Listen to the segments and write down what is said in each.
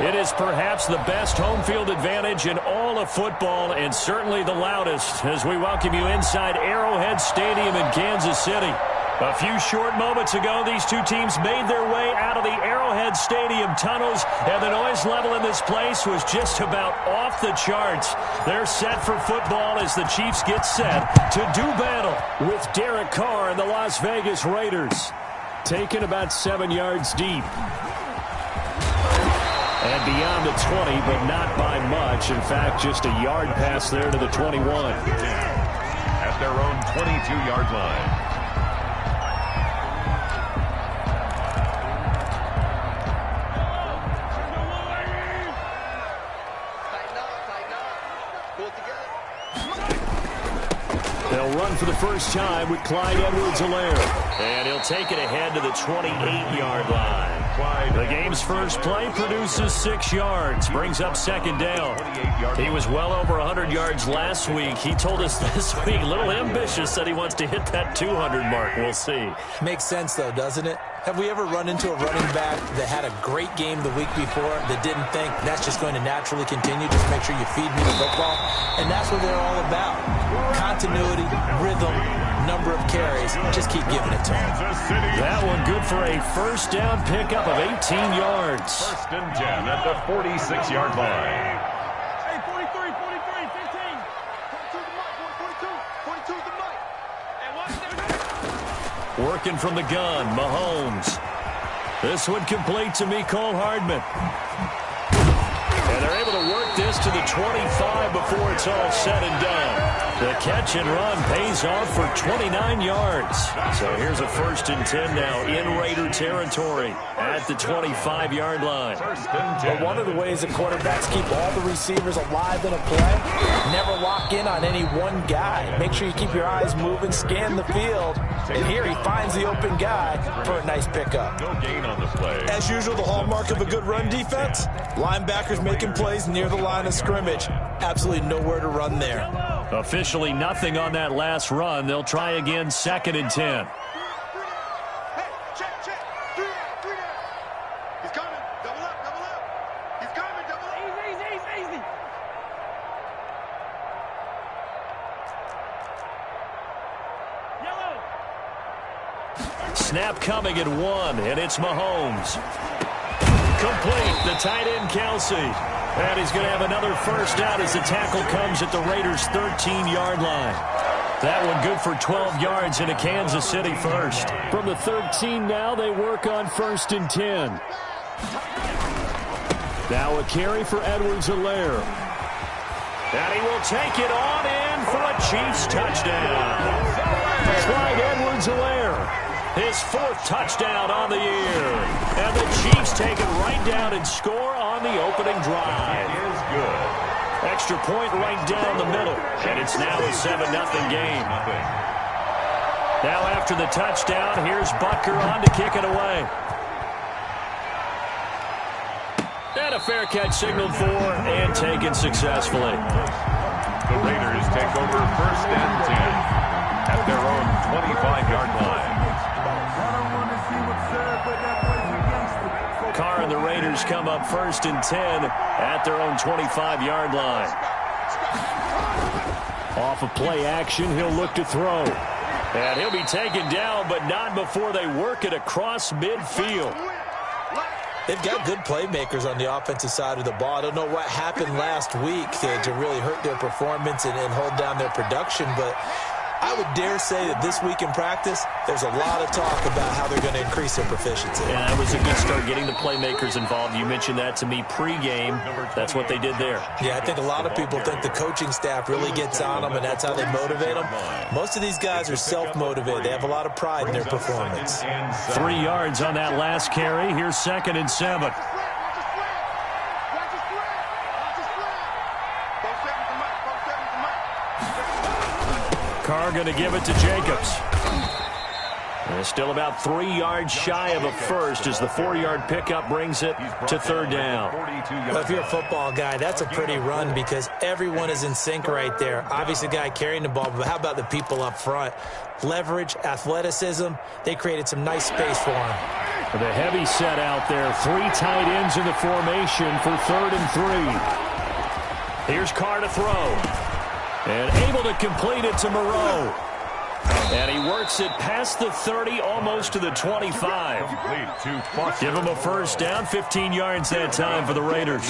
It is perhaps the best home field advantage in all of football and certainly the loudest as we welcome you inside Arrowhead Stadium in Kansas City. A few short moments ago, these two teams made their way out of the Arrowhead Stadium tunnels, and the noise level in this place was just about off the charts. They're set for football as the Chiefs get set to do battle with Derek Carr and the Las Vegas Raiders. Taken about 7 yards deep. And beyond the 20, but not by much. In fact, just a yard pass there to the 21. At their own 22-yard line. They'll run for the first time with Clyde Edwards-Helaire. And he'll take it ahead to the 28-yard line. The game's first play produces 6 yards, brings up second down. He was well over 100 yards last week. He told us this week, a little ambitious, said he wants to hit that 200 mark. We'll see. Makes sense, though, doesn't it? Have we ever run into a running back that had a great game the week before that didn't think that's just going to naturally continue? Just make sure you feed me the football. And that's what they're all about. Continuity, rhythm, number of carries. Just keep giving it to them. That one good for a first down pickup of 18 yards. First and 10 at the 46-yard line. Hey, 43, 43, 15. 42 the mic, 42 the mic. And watch that. Working from the gun, Mahomes. This one complete to Mecole Hardman. And they're able to work this to the 25 before it's all said and done. The catch and run pays off for 29 yards. So here's a first and 10 now in Raider territory at the 25-yard line. But one of the ways that quarterbacks keep all the receivers alive in a play, never lock in on any one guy. Make sure you keep your eyes moving, scan the field. And here he finds the open guy for a nice pickup. No gain on the play. As usual, the hallmark of a good run defense, linebackers making plays near the line of scrimmage. Absolutely nowhere to run there. Officially nothing on that last run. They'll try again, second and 10. Hey, check. 3 down. He's coming. Double up. He's coming, double up. Easy. Yellow. Snap coming at 1, and it's Mahomes. Complete, the tight end, Kelsey. And he's going to have another first down as the tackle comes at the Raiders' 13-yard line. That one good for 12 yards into Kansas City first. From the 13 now, they work on first and 10. Now a carry for Edwards-Helaire. And he will take it on in for a Chiefs touchdown. Clyde Edwards-Helaire. His 4th touchdown on the year. And the Chiefs take it right down and score on the opening drive. It is good. Extra point right down the middle. And it's now a 7-0 game. Now after the touchdown, here's Butker on to kick it away. And a fair catch signaled for and taken successfully. The Raiders take over first and 10 at their own 25-yard line. Carr and the Raiders come up first and 10 at their own 25-yard line. Off of play action, he'll look to throw. And he'll be taken down, but not before they work it across midfield. They've got good playmakers on the offensive side of the ball. I don't know what happened last week to really hurt their performance and hold down their production, but I would dare say that this week in practice, there's a lot of talk about how they're going to increase their proficiency. And that was a good start, getting the playmakers involved. You mentioned that to me pregame. That's what they did there. Yeah, I think a lot of people think the coaching staff really gets on them, and that's how they motivate them. Most of these guys are self-motivated. They have a lot of pride in their performance. 3 yards on that last carry. Here's second and 7. Carr going to give it to Jacobs. And still about 3 yards shy of a first as the 4-yard pickup brings it to third down. Well, if you're a football guy, that's a pretty run because everyone is in sync right there. Obviously, the guy carrying the ball, but how about the people up front? Leverage, athleticism, they created some nice space for him. The heavy set out there. 3 tight ends in the formation for 3rd and 3. Here's Carr to throw. And able to complete it to Moreau. And he works it past the 30, almost to the 25. Give him a first down, 15 yards that time for the Raiders.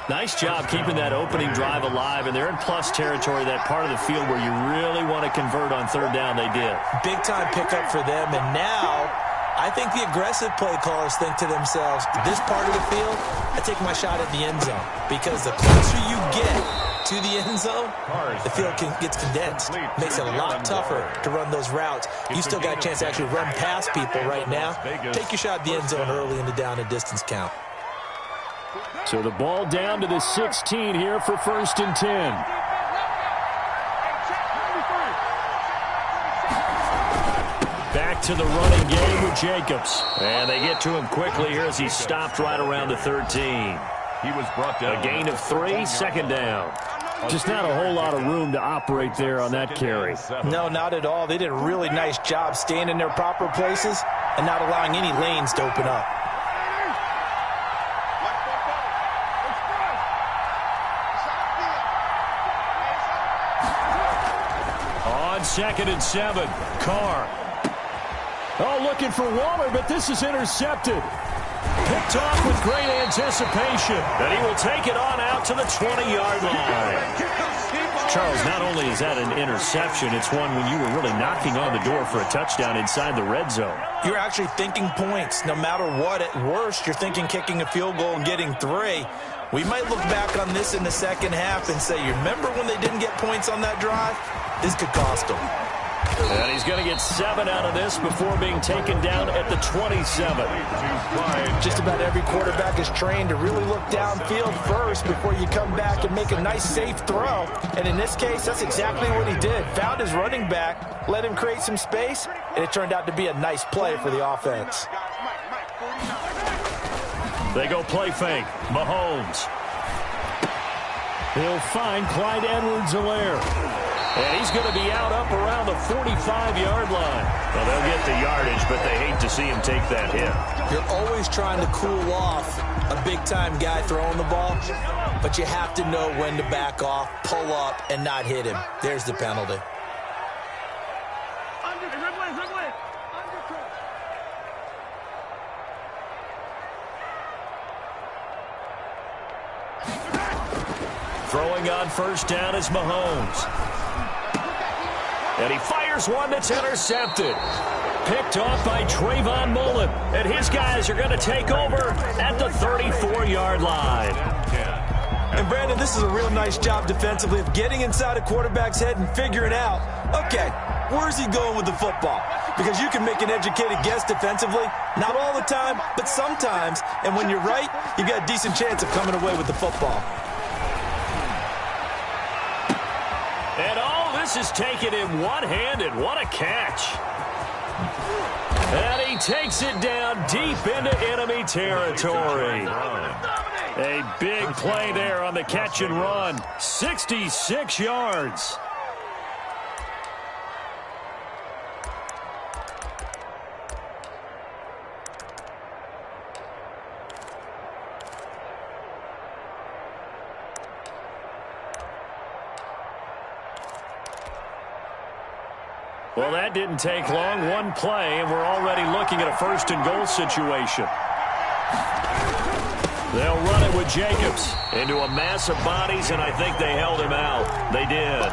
Nice job keeping that opening drive alive, and they're in plus territory, that part of the field where you really want to convert on 3rd down. They did. Big-time pickup for them, and now I think the aggressive play callers think to themselves, this part of the field, I take my shot at the end zone, because the closer you get to the end zone, the field gets condensed. Makes it a lot tougher to run those routes. You still got a chance to actually run past people right now. Take your shot at the end zone early in the down and distance count. So the ball down to the 16 here for 1st and 10. Back to the running game with Jacobs. And they get to him quickly here as he stopped right around the 13. He was brought down. A gain of 3, 2nd down. Just not a whole lot of room to operate there on that carry. No, not at all. They did a really nice job staying in their proper places and not allowing any lanes to open up. On 2nd and 7, Carr. Oh, looking for Waller, but this is intercepted. Picked off with great anticipation. And he will take it on out to the 20-yard line. Charles, not only is that an interception, it's one when you were really knocking on the door for a touchdown inside the red zone. You're actually thinking points. No matter what, at worst, you're thinking kicking a field goal and getting 3. We might look back on this in the second half and say, you remember when they didn't get points on that drive? This could cost them. And he's going to get 7 out of this before being taken down at the 27. Just about every quarterback is trained to really look downfield first before you come back and make a nice, safe throw. And in this case, that's exactly what he did. Found his running back, let him create some space, and it turned out to be a nice play for the offense. They go play fake. Mahomes. He'll find Clyde Edwards-Helaire. And he's going to be out up around the 45-yard line. Well, they'll get the yardage, but they hate to see him take that hit. You're always trying to cool off a big-time guy throwing the ball, but you have to know when to back off, pull up, and not hit him. There's the penalty. Throwing on 1st down is Mahomes. And he fires one that's intercepted. Picked off by Trayvon Mullen. And his guys are going to take over at the 34-yard line. And, Brandon, this is a real nice job defensively of getting inside a quarterback's head and figuring out, okay, where's he going with the football? Because you can make an educated guess defensively. Not all the time, but sometimes. And when you're right, you've got a decent chance of coming away with the football. And all this is taken in one-handed. What a catch. And he takes it down deep into enemy territory. A big play there on the catch and run. 66 yards. Well, that didn't take long. One play, and we're already looking at a 1st and goal situation. They'll run it with Jacobs into a mass of bodies, and I think they held him out. They did.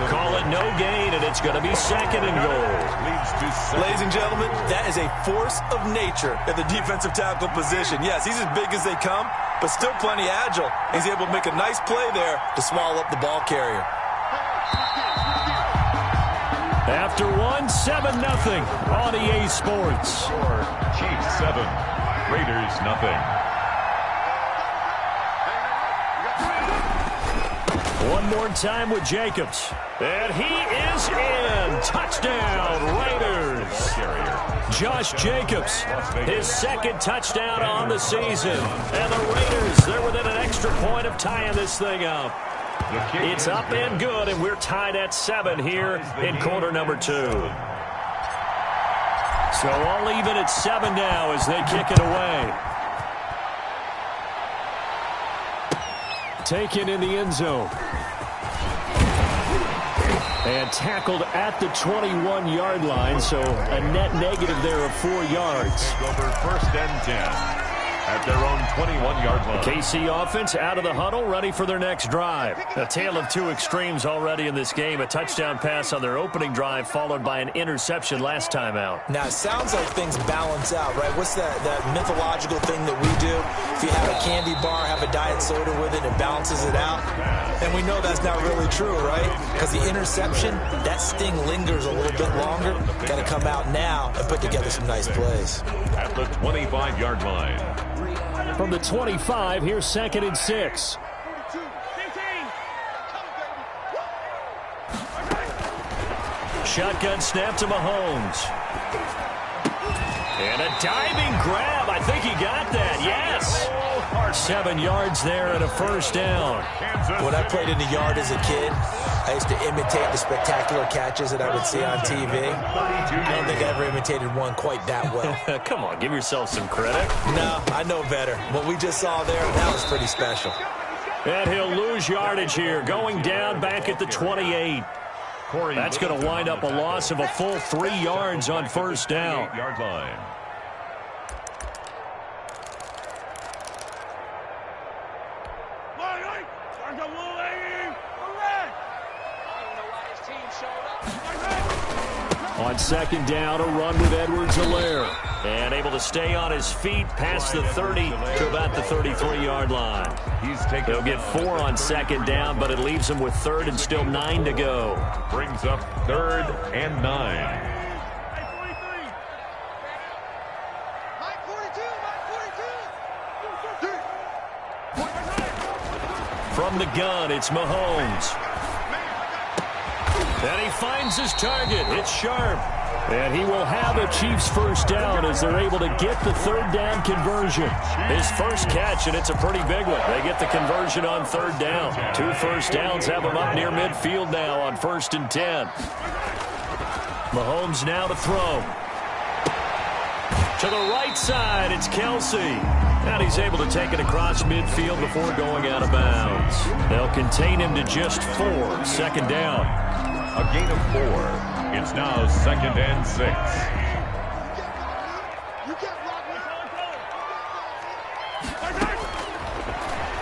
Call it no gain, and it's going to be 2nd and goal. Ladies and gentlemen, that is a force of nature at the defensive tackle position. Yes, he's as big as they come, but still plenty agile. He's able to make a nice play there to swallow up the ball carrier. After 7-0 on EA Sports. Chiefs 7, Raiders nothing. One more time with Jacobs. And he is in. Touchdown, Raiders. Josh Jacobs, his 2nd touchdown on the season. And the Raiders, they're within an extra point of tying this thing up. It's up and good, and we're tied at 7 here in quarter number 2. So all even at 7 now as they kick it away. Taken in the end zone. And tackled at the 21-yard line, so a net negative there of 4 yards. Over first and 10 at their own 21-yard line. KC offense out of the huddle, ready for their next drive. A tale of two extremes already in this game. A touchdown pass on their opening drive, followed by an interception last time out. Now, it sounds like things balance out, right? What's that mythological thing that we do? If you have a candy bar, have a diet soda with it, it balances it out. And we know that's not really true, right? Because the interception, that sting lingers a little bit longer. Got to come out now and put together some nice plays. At the 25-yard line. From the 25, here's 2nd and 6. Shotgun snap to Mahomes. And a diving grab. I think he got that. Yes. 7 yards there and a first down. When I played in the yard as a kid, I used to imitate the spectacular catches that I would see on TV. I don't think I ever imitated one quite that well. Come on, give yourself some credit. No, I know better. What we just saw there, that was pretty special. And he'll lose yardage here, going down back at the 28. That's going to wind up a loss of a full 3 yards on first down. 8-yard line. On 2nd down, a run with Edwards-Helaire. And able to stay on his feet past the 30 to about the 33-yard line. They'll get 4 on 2nd down, but it leaves them with 3rd and still 9 to go. Brings up 3rd and 9. From the gun, it's Mahomes. And he finds his target. It's Sharp. And he will have a Chiefs first down as they're able to get the 3rd down conversion. His first catch, and it's a pretty big one. They get the conversion on 3rd down. 2 first downs have them up near midfield now on 1st and 10. Mahomes now to throw. To the right side, it's Kelsey. And he's able to take it across midfield before going out of bounds. They'll contain him to just 4. 2nd down. A gain of 4. It's now 2nd and 6.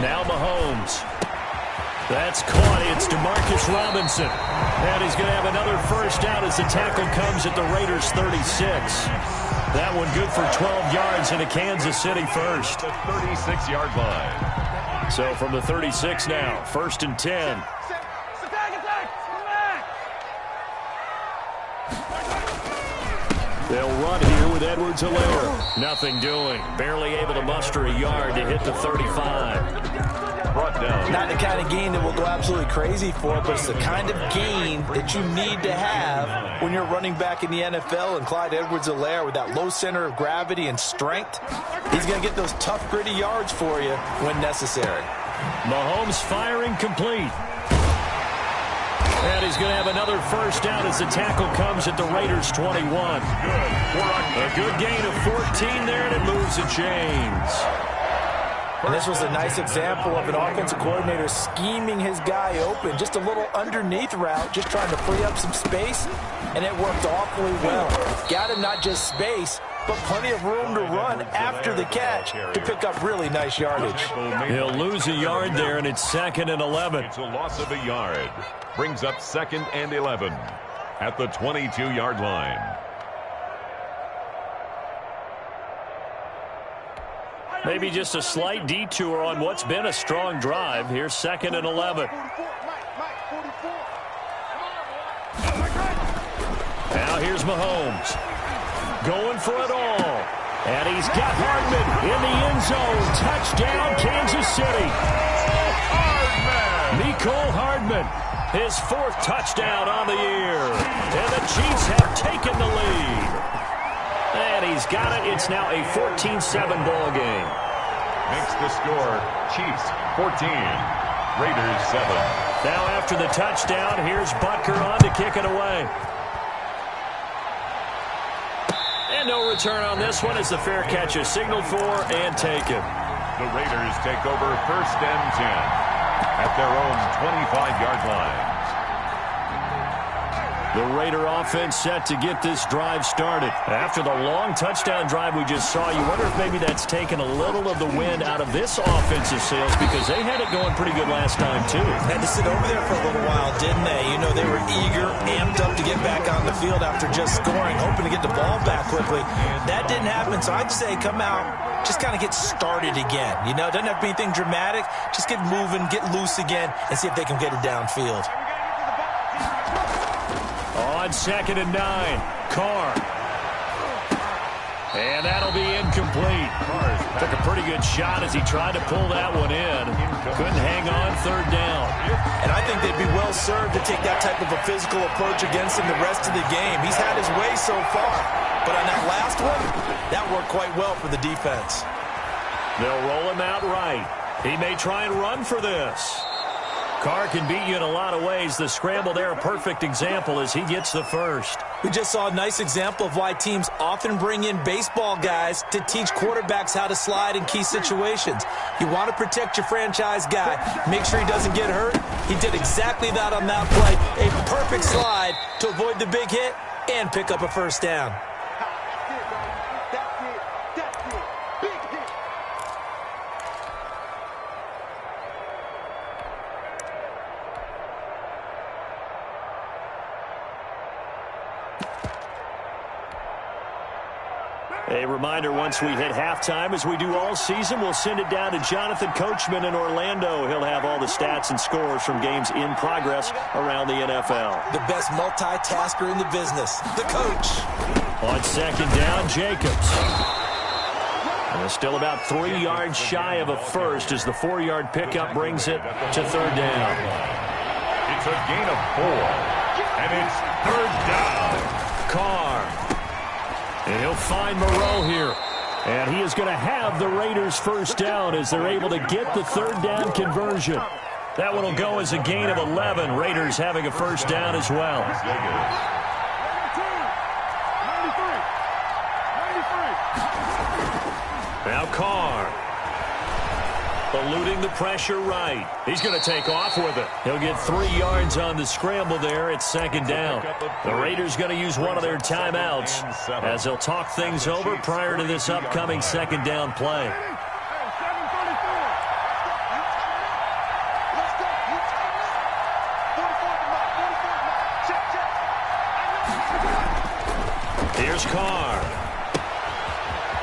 Now Mahomes. That's caught. It's DeMarcus Robinson. And he's going to have another first down as the tackle comes at the Raiders' 36. That one good for 12 yards into Kansas City first. The 36-yard line. So from the 36 now, 1st and 10. They'll run here with Edwards-Helaire. Nothing doing. Barely able to muster a yard to hit the 35. Brought down. Not the kind of gain that will go absolutely crazy for, but it's the kind of gain that you need to have when you're running back in the NFL. And Clyde Edwards-Helaire, with that low center of gravity and strength, he's going to get those tough, gritty yards for you when necessary. Mahomes firing complete. And he's going to have another first down as the tackle comes at the Raiders' 21. A good gain of 14 there, and it moves the chains. And this was a nice example of an offensive coordinator scheming his guy open. Just a little underneath route, just trying to free up some space, and it worked awfully well. Got him not just space, but plenty of room to run after the catch to pick up really nice yardage. He'll lose a yard there, and it's 2nd and 11. It's a loss of a yard. Brings up 2nd and 11 at the 22-yard line. Maybe just a slight detour on what's been a strong drive. Here's 2nd and 11. Now here's Mahomes. Going for it all. And he's got Hardman in the end zone. Touchdown, Kansas City. Mecole Hardman. His 4th touchdown on the year. And the Chiefs have taken the lead. And he's got it. It's now a 14-7 ball game. Makes the score Chiefs 14, Raiders 7. Now after the touchdown, here's Butker on to kick it away. And no return on this one as the fair catch is signaled for and taken. The Raiders take over 1st and 10 at their own 25-yard line. The Raider offense set to get this drive started. After the long touchdown drive we just saw, you wonder if maybe that's taken a little of the wind out of this offensive sails because they had it going pretty good last time, too. Had to sit over there for a little while, didn't they? You know, they were eager, amped up to get back on the field after just scoring, hoping to get the ball back quickly. That didn't happen, so I'd say come out, just kind of get started again. You know, it doesn't have to be anything dramatic. Just get moving, get loose again, and see if they can get it downfield. On 2nd and 9, Carr. And that'll be incomplete. Took a pretty good shot as he tried to pull that one in. Couldn't hang on 3rd down. And I think they'd be well served to take that type of a physical approach against him the rest of the game. He's had his way so far. But on that last one, that worked quite well for the defense. They'll roll him out right. He may try and run for this. Carr can beat you in a lot of ways. The scramble there, a perfect example as he gets the first. We just saw a nice example of why teams often bring in baseball guys to teach quarterbacks how to slide in key situations. You want to protect your franchise guy. Make sure he doesn't get hurt. He did exactly that on that play. A perfect slide to avoid the big hit and pick up a 1st down. A reminder, once we hit halftime, as we do all season, we'll send it down to Jonathan Coachman in Orlando. He'll have all the stats and scores from games in progress around the NFL. The best multitasker in the business, the coach. On 2nd down, Jacobs. And it's still about 3 yards shy of a first as the 4-yard pickup brings it to 3rd down. It's a gain of 4, and it's 3rd down. Carr. And he'll find Moreau here. And he is going to have the Raiders' 1st down as they're able to get the 3rd down conversion. That one will go as a gain of 11. Raiders having a 1st down as well. Now Carr. Eluding the pressure right. He's going to take off with it. He'll get 3 yards on the scramble there. It's 2nd down. The Raiders going to use one of their timeouts as they'll talk things over prior to this upcoming 2nd down play. Here's Carr.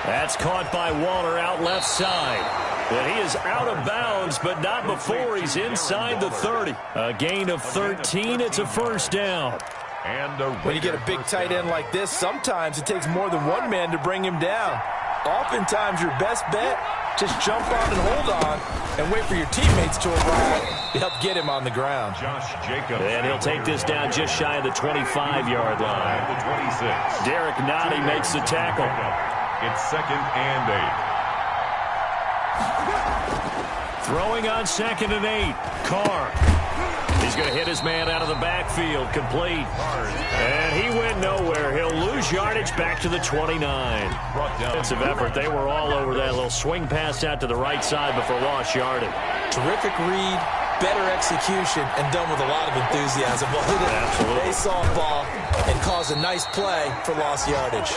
That's caught by Waller out left side. And he is out of bounds, but not before he's inside the 30. A gain of 13. It's a 1st down. And when you get a big tight end like this, sometimes it takes more than one man to bring him down. Oftentimes, your best bet, just jump on and hold on and wait for your teammates to arrive to help get him on the ground. Josh Jacobs. And he'll take this down just shy of the 25-yard line. The 26. Derek Nottie makes the tackle. It's 2nd and 8. Throwing on 2nd and 8. Carr. He's going to hit his man out of the backfield. Complete. And he went nowhere. He'll lose yardage back to the 29. Defensive effort. They were all over that little swing pass out to the right side before lost yardage. Terrific read, better execution, and done with a lot of enthusiasm. Well, absolutely. They saw a ball and caused a nice play for lost yardage.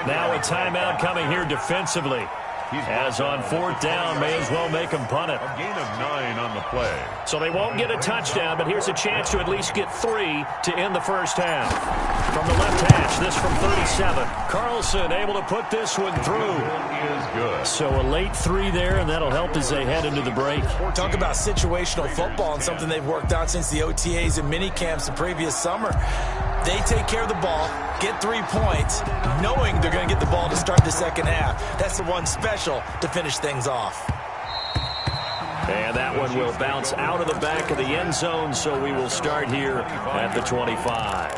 Now a timeout coming here defensively. As on 4th down, may as well make him punt it. A gain of 9 on the play. So they won't get a touchdown, but here's a chance to at least get 3 to end the 1st half. From the left hash, this from 37. Carlson able to put this one through. Is good. So a late 3 there, and that'll help as they head into the break. Talk about situational football and something they've worked out since the OTAs and mini camps the previous summer. They take care of the ball, get 3 points, knowing they're going to get the ball to start the 2nd half. That's the one special to finish things off. And that one will bounce out of the back of the end zone, so we will start here at the 25.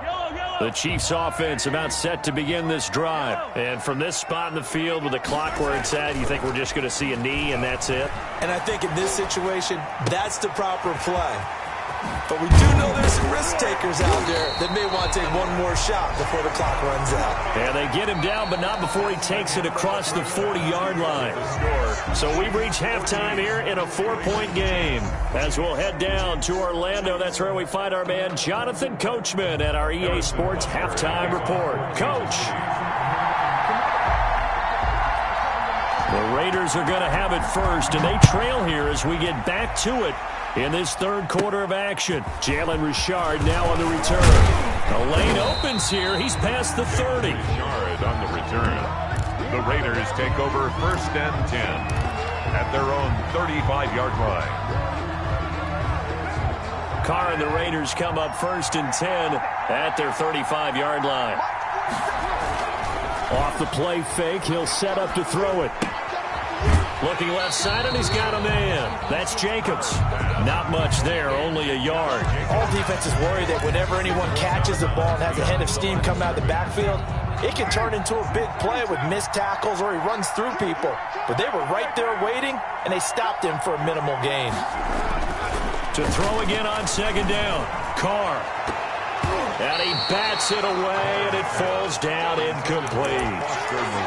Yellow, yellow. The Chiefs offense about set to begin this drive. And from this spot in the field with the clock where it's at, you think we're just going to see a knee and that's it? And I think in this situation, that's the proper play. But we do know there's some risk takers out there that may want to take one more shot before the clock runs out. And they get him down, but not before he takes it across the 40-yard line. So we've reached halftime here in a 4-point game. As we'll head down to Orlando, that's where we find our man Jonathan Coachman at our EA Sports Halftime Report. Coach. The Raiders are going to have it first, and they trail here as we get back to it in this third quarter of action. Jalen Richard now on the return. The lane opens here. He's past the 30. Richard on the return. The Raiders take over 1st and 10 at their own 35-yard line. Carr and the Raiders come up 1st and 10 at their 35-yard line. Off the play fake, he'll set up to throw it. Looking left side, and he's got a man. That's Jacobs. Not much there, only a yard. All defenses worry that whenever anyone catches the ball and has a head of steam come out of the backfield, it can turn into a big play with missed tackles or he runs through people. But they were right there waiting, and they stopped him for a minimal gain. To throw again on 2nd down. Carr. And he bats it away, and it falls down incomplete.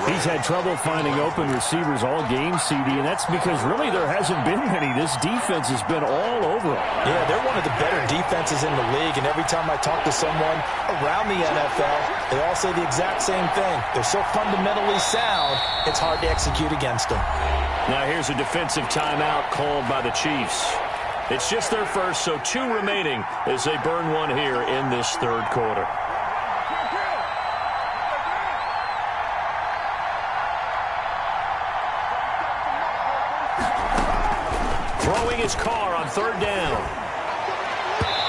He's had trouble finding open receivers all game, CD, and that's because really there hasn't been many. This defense has been all over him. Yeah, they're one of the better defenses in the league, and every time I talk to someone around the NFL, they all say the exact same thing. They're so fundamentally sound, it's hard to execute against them. Now here's a defensive timeout called by the Chiefs. It's just their first, so 2 remaining as they burn one here in this third quarter. Throwing his Carr on 3rd down.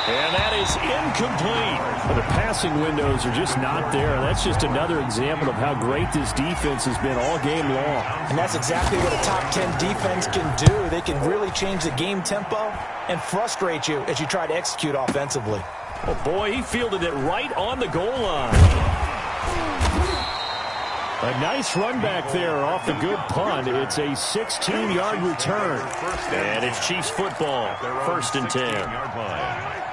And that is incomplete. The passing windows are just not there. That's just another example of how great this defense has been all game long. And that's exactly what a top 10 defense can do. They can really change the game tempo and frustrate you as you try to execute offensively. Oh, boy, he fielded it right on the goal line. A nice run back there off the good punt. It's a 16-yard return. And it's Chiefs football, 1st and 10.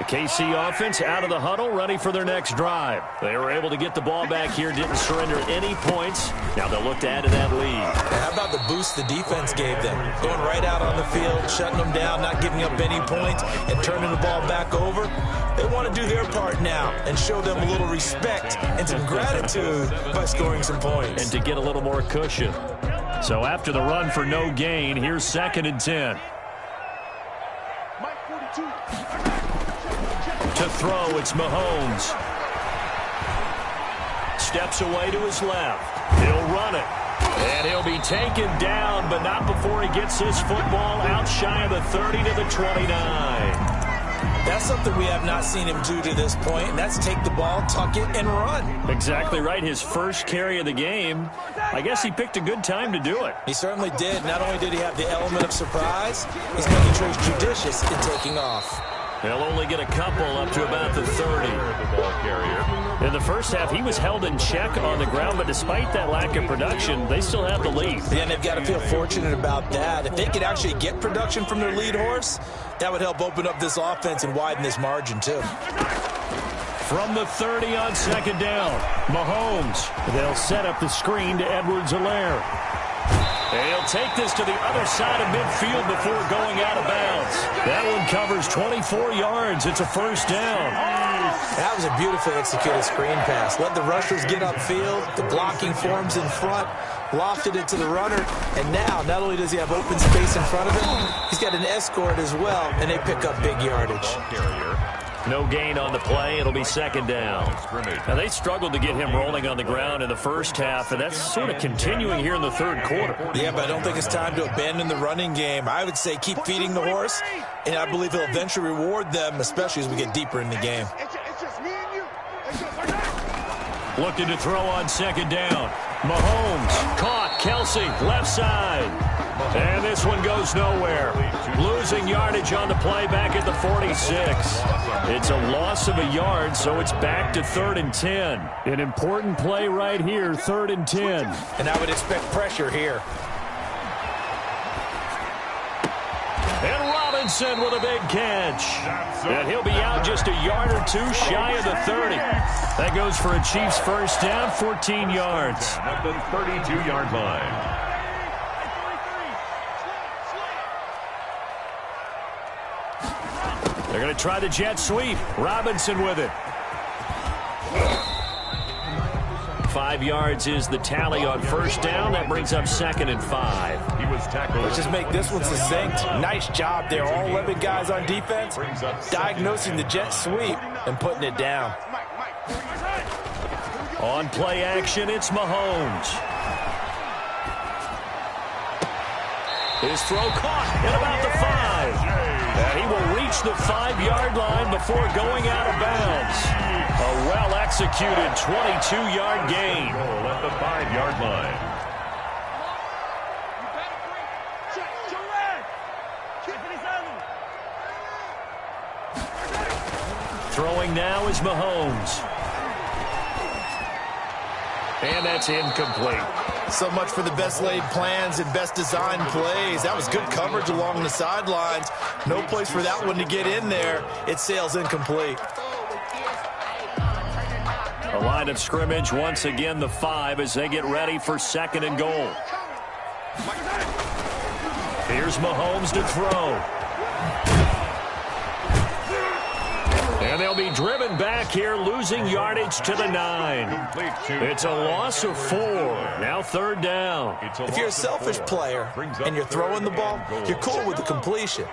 The KC offense out of the huddle, ready for their next drive. They were able to get the ball back here, didn't surrender any points. Now they'll look to add to that lead. How about the boost the defense gave them? Going right out on the field, shutting them down, not giving up any points, and turning the ball back over. They want to do their part now and show them a little respect and some gratitude by scoring some points. And to get a little more cushion. So after the run for no gain, here's 2nd and 10. To throw, it's Mahomes. Steps away to his left. He'll run it. And he'll be taken down, but not before he gets his football out shy of the 30 to the 29. That's something we have not seen him do to this point, and that's take the ball, tuck it, and run. Exactly right. His first carry of the game. I guess he picked a good time to do it. He certainly did. Not only did he have the element of surprise, he's making sure he's judicious in taking off. They'll only get a couple up to about the 30. In the first half, he was held in check on the ground, but despite that lack of production, they still have the lead. Yeah, and they've got to feel fortunate about that. If they could actually get production from their lead horse, that would help open up this offense and widen this margin, too. From the 30 on 2nd down, Mahomes. They'll set up the screen to Edwards-Helaire. And he'll take this to the other side of midfield before going out of bounds. That one covers 24 yards. It's a 1st down. That was a beautifully executed screen pass. Let the rushers get upfield. The blocking forms in front. Lofted it to the runner. And now, not only does he have open space in front of him, he's got an escort as well, and they pick up big yardage. No gain on the play. It'll be 2nd down. Now, they struggled to get him rolling on the ground in the first half, and that's sort of continuing here in the third quarter. Yeah, but I don't think it's time to abandon the running game. I would say keep feeding the horse, and I believe he'll eventually reward them, especially as we get deeper in the game. Looking to throw on 2nd down. Mahomes caught. Kelsey, left side. And this one goes nowhere. Losing yardage on the play back at the 46. It's a loss of a yard, so it's back to 3rd and 10. An important play right here, 3rd and 10. And I would expect pressure here. And Robinson with a big catch. And he'll be out just a yard or two shy of the 30. That goes for a Chiefs first down, 14 yards. At the 32-yard line. They're going to try the jet sweep. Robinson with it. 5 yards is the tally on first down. That brings up 2nd and 5. He was tackled. Let's just make this one succinct. Nice job there. All 11 guys on defense diagnosing the jet sweep and putting it down. On play action, it's Mahomes. His throw caught at about the 5. And he will reach the 5-yard line before going out of bounds. A well-executed 22-yard gain. At the 5-yard line. Throwing now is Mahomes. And that's incomplete. So much for the best laid plans and best designed plays. That was good coverage along the sidelines. No place for that one to get in there. It sails incomplete. A line of scrimmage, once again the 5 as they get ready for 2nd and goal. Here's Mahomes to throw. And they'll be driven back here, losing yardage to the 9. It's a loss of 4. Now 3rd down. If you're a selfish player and you're throwing the ball, you're cool with the completion.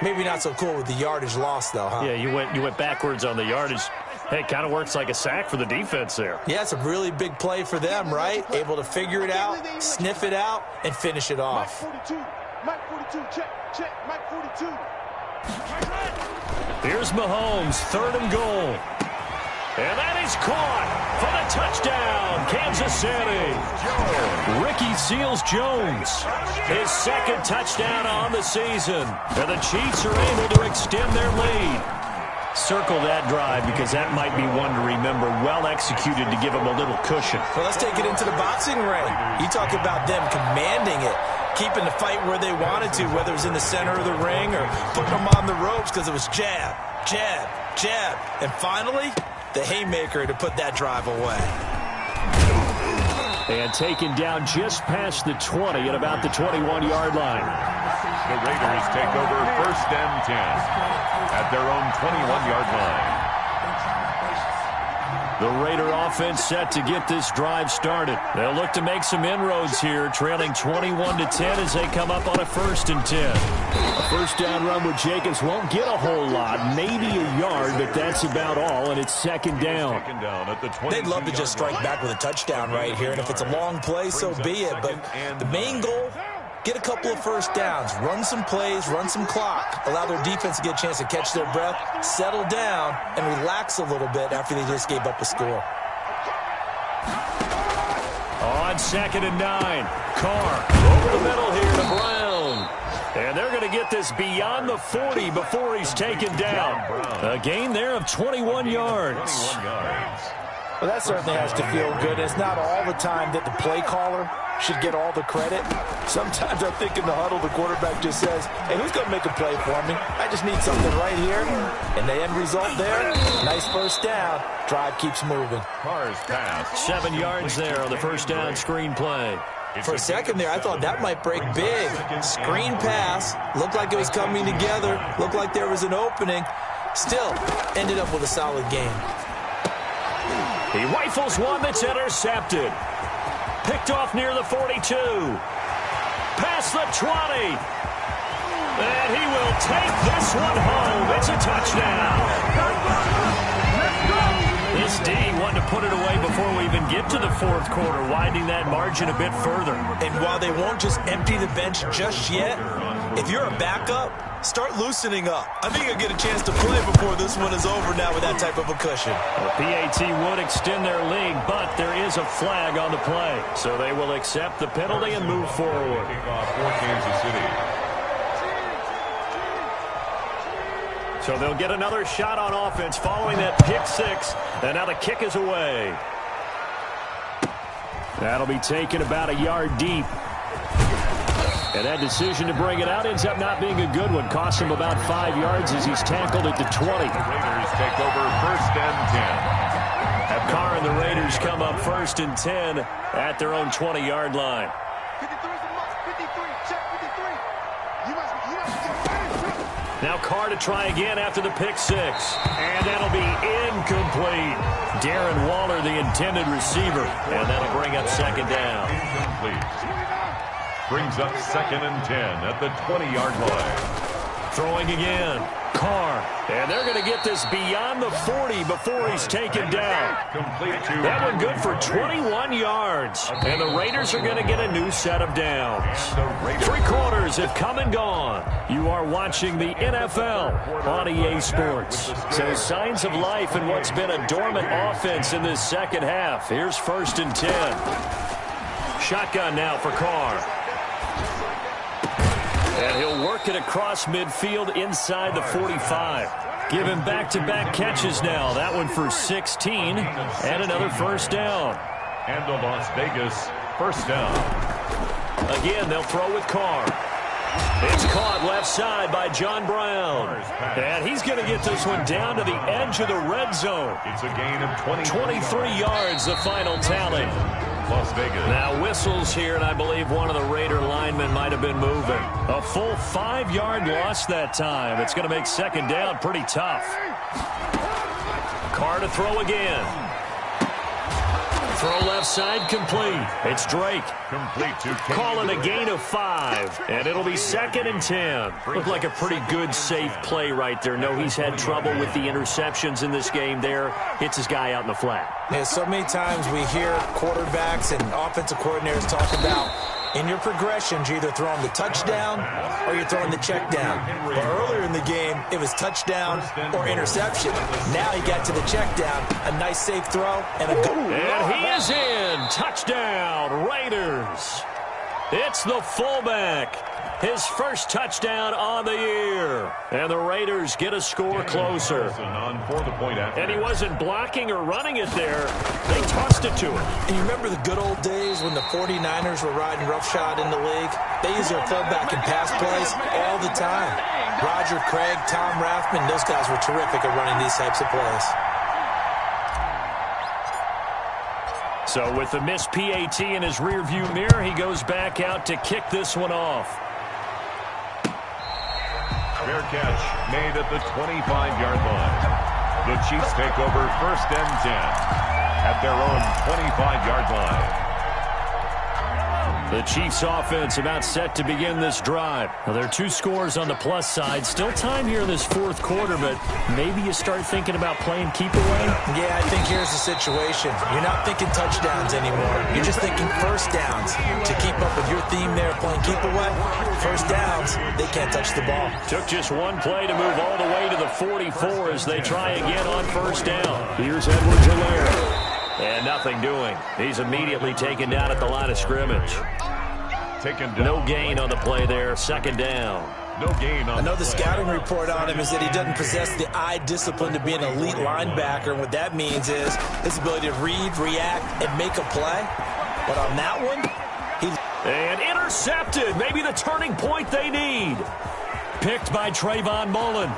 Maybe not so cool with the yardage loss, though, huh? Yeah, you went backwards on the yardage. Hey, it kind of works like a sack for the defense there. Yeah, it's a really big play for them, right? Able to figure it out, sniff it out, and finish it off. Mike 42, check, Mike 42. Here's Mahomes, 3rd and goal. And that is caught for the touchdown, Kansas City. Ricky Seals-Jones, his 2nd touchdown on the season. And the Chiefs are able to extend their lead. Circle that drive because that might be one to remember. Well executed to give them a little cushion. Well, let's take it into the boxing ring. You talk about them commanding it, keeping the fight where they wanted to, whether it was in the center of the ring or putting them on the ropes because it was jab, jab, jab. And finally, the haymaker to put that drive away. And taken down just past the 20 at about the 21-yard line. The Raiders take over 1st and 10 at their own 21-yard line. The Raider offense set to get this drive started. They'll look to make some inroads here, trailing 21-10 as they come up on a 1st and 10. A first down run with Jacobs won't get a whole lot, maybe a yard, but that's about all, and it's 2nd down. They'd love to just strike back with a touchdown right here, and if it's a long play, so be it. But the main goal, get a couple of first downs, run some plays, run some clock, allow their defense to get a chance to catch their breath, settle down, and relax a little bit after they just gave up a score. On 2nd and 9, Carr over the middle here to Brown. And they're going to get this beyond the 40 before he's taken down. A gain there of 21 yards. Well, that certainly has to feel good. It's not all the time that the play caller should get all the credit. Sometimes I think in the huddle, the quarterback just says, hey, who's going to make a play for me? I just need something right here. And the end result there, nice first down. Drive keeps moving. Carr's pass. 7 yards there on the first down screen play. For a second there, I thought that might break big. Screen pass. Looked like it was coming together. Looked like there was an opening. Still, ended up with a solid game. He rifles one that's intercepted. Picked off near the 42. Past the 20. And he will take this one home. It's a touchdown. This D wanted to put it away before we even get to the 4th quarter, widening that margin a bit further. And while they won't just empty the bench just yet, if you're a backup, start loosening up. I think you'll get a chance to play before this one is over now with that type of a cushion. The PAT would extend their lead, but there is a flag on the play. So they will accept the penalty and move forward. Kickoff for Kansas City. So they'll get another shot on offense following that pick six. And now the kick is away. That'll be taken about a yard deep. And that decision to bring it out ends up not being a good one. Costs him about 5 yards as he's tackled at the 20. The Raiders take over first and 10. Carr and the Raiders come up first and 10 at their own 20-yard line. 53 is the mark. 53. Check 53. You must be. Now Carr to try again after the pick six. And that'll be incomplete. Darren Waller, the intended receiver. And that'll bring up second down. Incomplete. Brings up second and 10 at the 20-yard line. Throwing again. Carr. And they're going to get this beyond the 40 before he's taken down. Complete to That one good for 21 yards. And the Raiders are going to get a new set of downs. 3 quarters have come and gone. You are watching the NFL on EA Sports. So signs of life in what's been a dormant offense in this second half. Here's first and 10. Shotgun now for Carr. And he'll work it across midfield inside the 45. Give him back-to-back catches now. That one for 16 and another first down. And the Las Vegas first down. Again, they'll throw with Carr. It's caught left side by John Brown. And he's going to get this one down to the edge of the red zone. It's a gain of 23 yards, the final tally. Las Vegas. Now whistles here, and I believe one of the Raider linemen might have been moving. A full 5-yard loss that time. It's going to make second down pretty tough. Carr to throw again. Throw left side complete. It's Drake. Complete to Calling a gain of 5. And it'll be second and 10. Looked like a pretty good, safe play right there. No, he's had trouble with the interceptions in this game there. Hits his guy out in the flat. Yeah, so many times we hear quarterbacks and offensive coordinators talk about in your progressions, you're either throwing the touchdown or you're throwing the check down. But earlier in the game, it was touchdown or interception. Now he got to the check down, a nice safe throw, and a goal. And he is in. Touchdown, Raiders. It's the fullback. His first touchdown on the year. And the Raiders get a score closer. And he wasn't blocking or running it there. They tossed it to him. And you remember the good old days when the 49ers were riding roughshod in the league? They used their fullback in pass plays all the time. Roger Craig, Tom Rathman, those guys were terrific at running these types of plays. So with the missed PAT in his rearview mirror, he goes back out to kick this one off. Fair catch made at the 25-yard line. The Chiefs take over first and 10 at their own 25-yard line. The Chiefs offense about set to begin this drive. Now, there are 2 scores on the plus side. Still time here in this fourth quarter, but maybe you start thinking about playing keep away? Yeah, I think here's the situation. You're not thinking touchdowns anymore. You're just thinking first downs. To keep up with your theme there, playing keep away, first downs, they can't touch the ball. Took just one play to move all the way to the 44 as they try again on first down. Here's Edwards-Helaire. And nothing doing. He's immediately taken down at the line of scrimmage. Taken down. No gain on the play there. Second down. No gain on Another scouting report on him is that he doesn't possess the eye discipline to be an elite linebacker. And what that means is his ability to read, react, and make a play. But on that one, and intercepted. Maybe the turning point they need. Picked by Trayvon Mullen.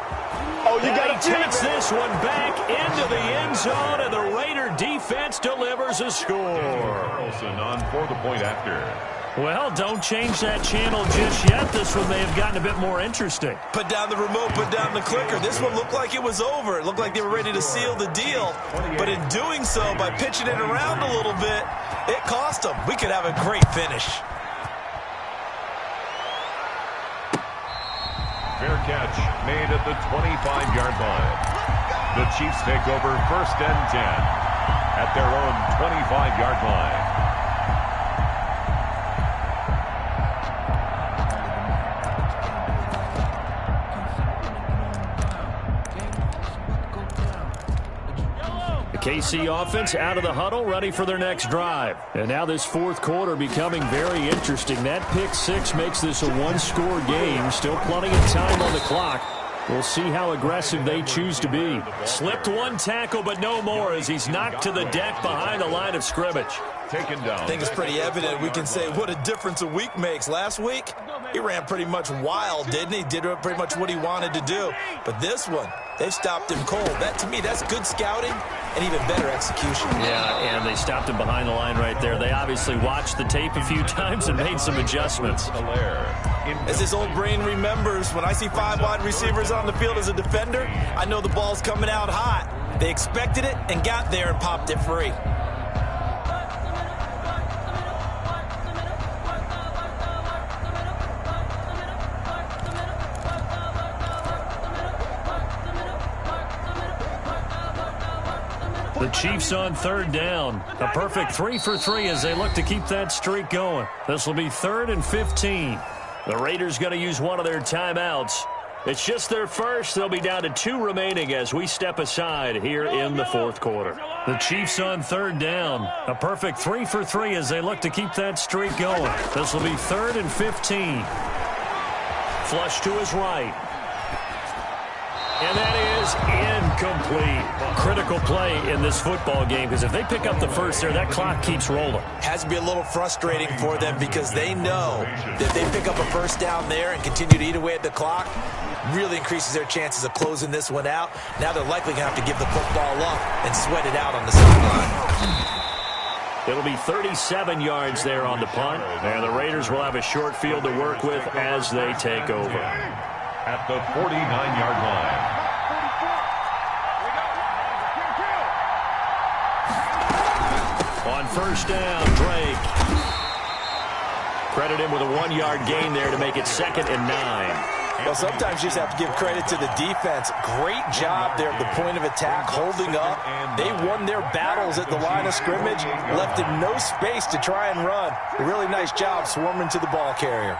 Oh, you got he takes this one back into the end zone, and the Raider defense delivers a score. Carlson on for the point after. Well, don't change that channel just yet. This one may have gotten a bit more interesting. put down the remote, put down the clicker. This one looked like it was over. It looked like they were ready to seal the deal. But in doing so, by pitching it around a little bit, it cost them. We could have a great finish. Fair catch made at the 25-yard line. The Chiefs take over first and 10 at their own 25-yard line. KC offense out of the huddle, ready for their next drive. And now this fourth quarter becoming very interesting. That pick six makes this a one-score game. Still plenty of time on the clock. We'll see how aggressive they choose to be. Slipped one tackle, but no more as he's knocked to the deck behind the line of scrimmage. Taken down. I think it's pretty evident. We can say what a difference a week makes. Last week, he ran pretty much wild, didn't he? Did pretty much what he wanted to do. But this one, they've stopped him cold. That, to me, that's good scouting and even better execution. Yeah, and they stopped him behind the line right there. They obviously watched the tape a few times and made some adjustments. As his old brain remembers, when I see 5 wide receivers on the field as a defender, I know the ball's coming out hot. They expected it and got there and popped it free. The Chiefs on third down. A perfect 3 for 3 as they look to keep that streak going. This will be 3rd and 15. The Raiders going to use one of their timeouts. It's just their first. They'll be down to 2 remaining as we step aside here in the fourth quarter. The Chiefs on third down. A perfect 3 for 3 as they look to keep that streak going. This will be 3rd and 15. Flush to his right. And that is incomplete. Critical play in this football game because if they pick up the first there, that clock keeps rolling. Has to be a little frustrating for them because they know that they pick up a first down there and continue to eat away at the clock, really increases their chances of closing this one out. Now they're likely going to have to give the football up and sweat it out on the sideline. It'll be 37 yards there on the punt, and the Raiders will have a short field to work with as they take over. At the 49-yard line. On first down, Drake. Credit him with a 1-yard gain there to make it 2nd and 9. Well, sometimes you just have to give credit to the defense. Great job there at the point of attack, holding up. They won their battles at the line of scrimmage, left him no space to try and run. A really nice job swarming to the ball carrier.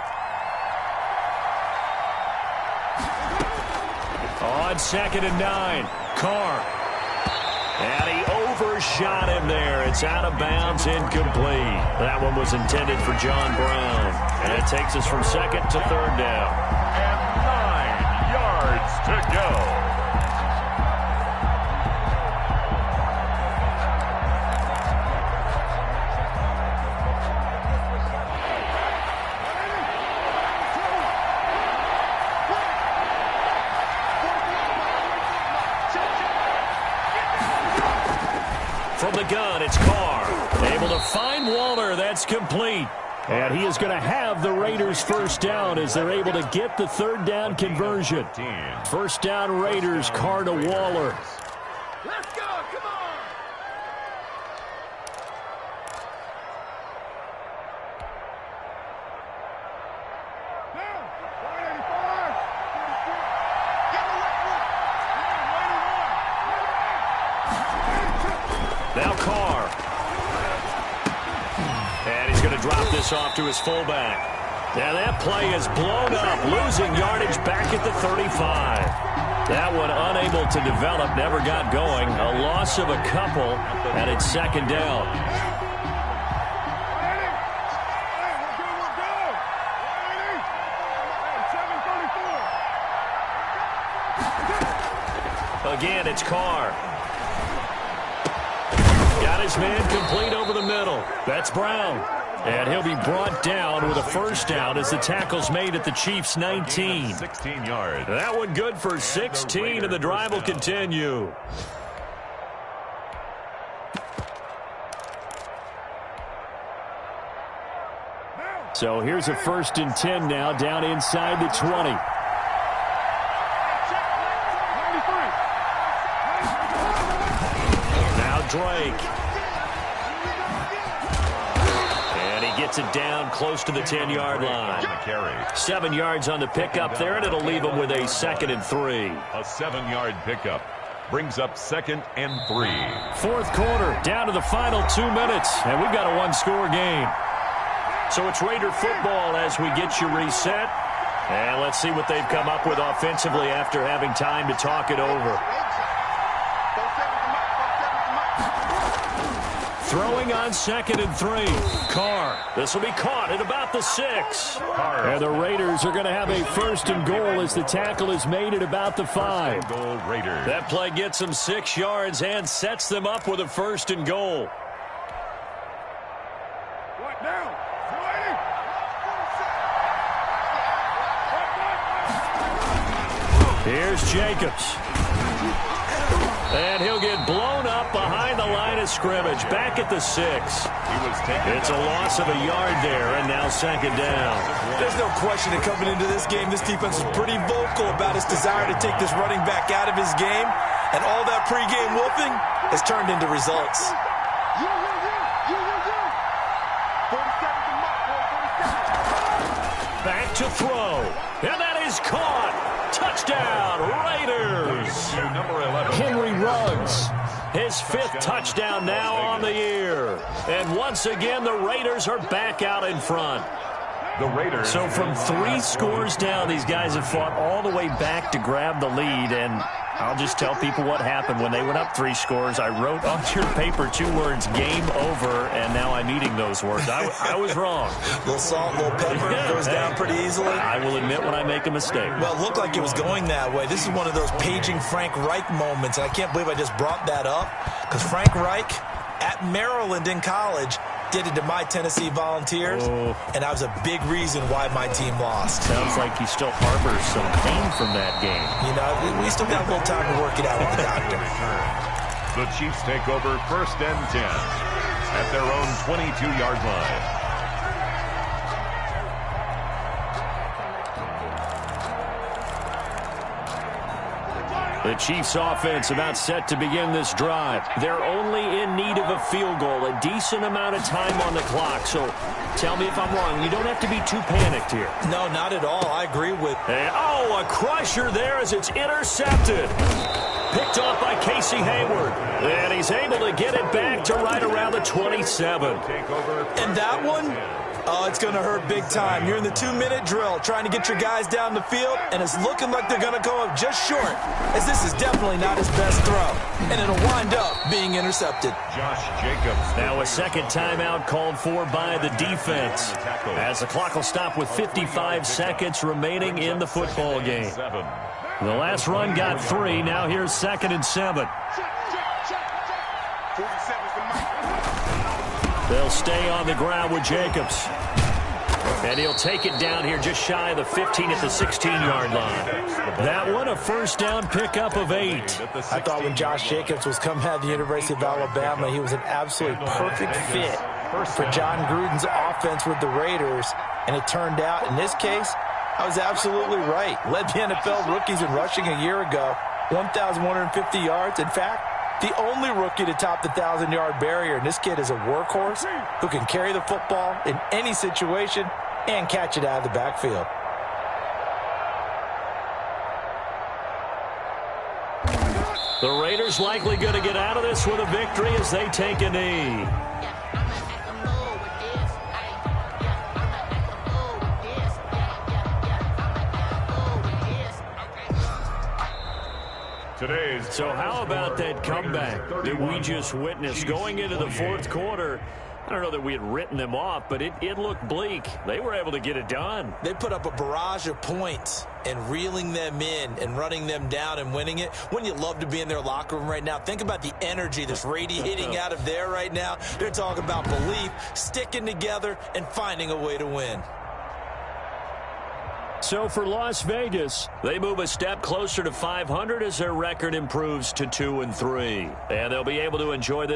On 2nd and 9, Carr. And he overshot him there. It's out of bounds, incomplete. That one was intended for John Brown. And it takes us from 2nd to 3rd down. And 9 yards to go. From the gun, it's Carr. Able to find Waller. That's complete. And he is going to have the Raiders first down as they're able to get the 3rd down conversion. First down Raiders, Carr to Waller. Let's go, come on! Now Carr. And he's going to drop this off to his fullback. Now that play is blown up, losing yardage back at the 35. That one unable to develop, never got going. A loss of a couple, and it's 2nd down. Again, it's Carr. Got his man complete over the middle. That's Brown. And he'll be brought down with a first down as the tackle's made at the Chiefs' 19. 16 yards. That one good for 16, and the drive will continue. So here's a 1st and 10 now, down inside the 20. Now Drake. And he gets it down close to the 10-yard line. 7 yards on the pickup there, and it'll leave him with a 2nd and 3. A 7-yard pickup brings up 2nd and 3. Fourth quarter, down to the final 2 minutes, and we've got a one-score game. So it's Raider football as we get you reset. And let's see what they've come up with offensively after having time to talk it over. Throwing on 2nd and 3. Carr. This will be caught at about the 6. And the Raiders are going to have a 1st and goal as the tackle is made at about the 5. Goal Raiders. That play gets them 6 yards and sets them up with a 1st and goal. Here's Jacobs. And he'll get blown up behind the line of scrimmage. Back at the 6. It's a loss of a yard there, and now 2nd down. There's no question that coming into this game, this defense was pretty vocal about its desire to take this running back out of his game. And all that pregame whooping has turned into results. Back to throw. And that is caught. Touchdown, Raiders. Number 11. Henry Ruggs. His 5th touchdown now on the year. And once again, the Raiders are back out in front. The Raiders. So from 3 scores down, these guys have fought all the way back to grab the lead. And I'll just tell people what happened when they went up 3 scores. I wrote on your paper 2 words, game over, and now I'm eating those words. I was wrong. A little salt, a little pepper, goes down pretty easily. I will admit when I make a mistake. Well, it looked like it was going that way. This is one of those paging Frank Reich moments, and I can't believe I just brought that up, because Frank Reich at Maryland in college did it to my Tennessee Volunteers, and that was a big reason why my team lost. Sounds like he still harbors some pain from that game. You know, we still got a little time to work it out with the doctor. The Chiefs take over 1st and 10 at their own 22-yard line. The Chiefs offense about set to begin this drive. They're only in need of a field goal, a decent amount of time on the clock. So tell me if I'm wrong. You don't have to be too panicked here. No, not at all. I agree with... And, a crusher there as it's intercepted. Picked off by Casey Hayward. And he's able to get it back to right around the 27. And that one... Oh, it's going to hurt big time. You're in the 2-minute drill trying to get your guys down the field, and it's looking like they're going to go up just short, as this is definitely not his best throw, and it'll wind up being intercepted. Josh Jacobs. Now a 2nd timeout called for by the defense, as the clock will stop with 55 seconds remaining in the football game. The last run got 3. Now here's 2nd and 7. They'll stay on the ground with Jacobs. And he'll take it down here just shy of the 15 at the 16-yard line. That one a 1st down pickup of 8. I thought when Josh Jacobs was coming out of the University of Alabama, he was an absolutely perfect fit for John Gruden's offense with the Raiders. And it turned out, in this case, I was absolutely right. Led the NFL rookies in rushing a year ago, 1,150 yards. In fact, the only rookie to top the 1,000-yard barrier. And this kid is a workhorse who can carry the football in any situation and catch it out of the backfield. The Raiders likely going to get out of this with a victory as they take a knee. So how about that comeback that we just witnessed going into the 4th quarter? I don't know that we had written them off, but it looked bleak. They were able to get it done. They put up a barrage of points, and reeling them in and running them down and winning it. Wouldn't you love to be in their locker room right now? Think about the energy that's radiating out of there right now. They're talking about belief, sticking together, and finding a way to win. So for Las Vegas, they move a step closer to 500 as their record improves to 2-3. And they'll be able to enjoy this